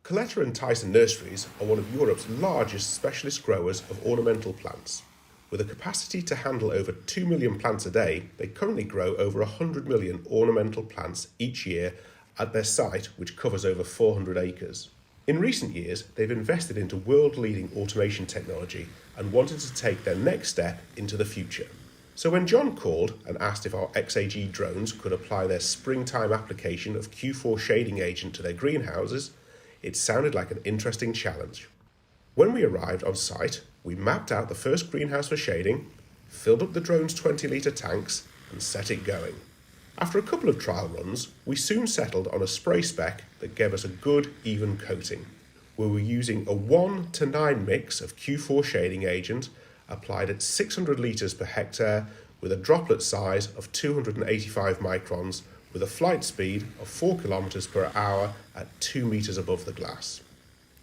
Coletta and Tyson nurseries are one of Europe's largest specialist growers of ornamental plants. With a capacity to handle over 2 million plants a day, they currently grow over 100 million ornamental plants each year at their site, which covers over 400 acres. In recent years, they've invested into world-leading automation technology and wanted to take their next step into the future. So when John called and asked if our XAG drones could apply their springtime application of Q4 shading agent to their greenhouses, it sounded like an interesting challenge. When we arrived on site, we mapped out the first greenhouse for shading, filled up the drone's 20-litre tanks, and set it going. After a couple of trial runs, we soon settled on a spray spec that gave us a good, even coating. We were using a 1 to 9 mix of Q4 shading agent applied at 600 litres per hectare with a droplet size of 285 microns with a flight speed of 4 kilometers per hour at 2 meters above the glass.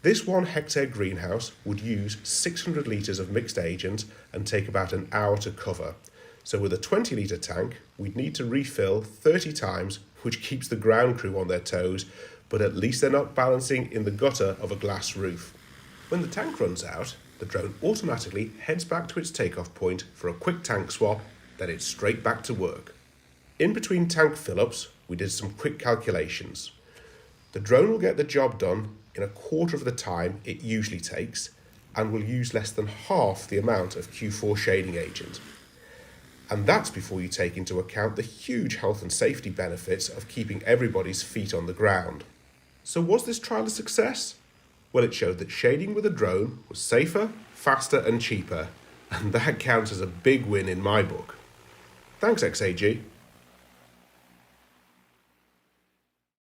This 1 hectare greenhouse would use 600 litres of mixed agent and take about an hour to cover. So with a 20-litre tank, we'd need to refill 30 times, which keeps the ground crew on their toes, but at least they're not balancing in the gutter of a glass roof. When the tank runs out, the drone automatically heads back to its takeoff point for a quick tank swap, then it's straight back to work. In between tank fill-ups, we did some quick calculations. The drone will get the job done in a quarter of the time it usually takes and will use less than half the amount of Q4 shading agent. And that's before you take into account the huge health and safety benefits of keeping everybody's feet on the ground. So was this trial a success? Well, it showed that shading with a drone was safer, faster and cheaper, and that counts as a big win in my book. Thanks, XAG.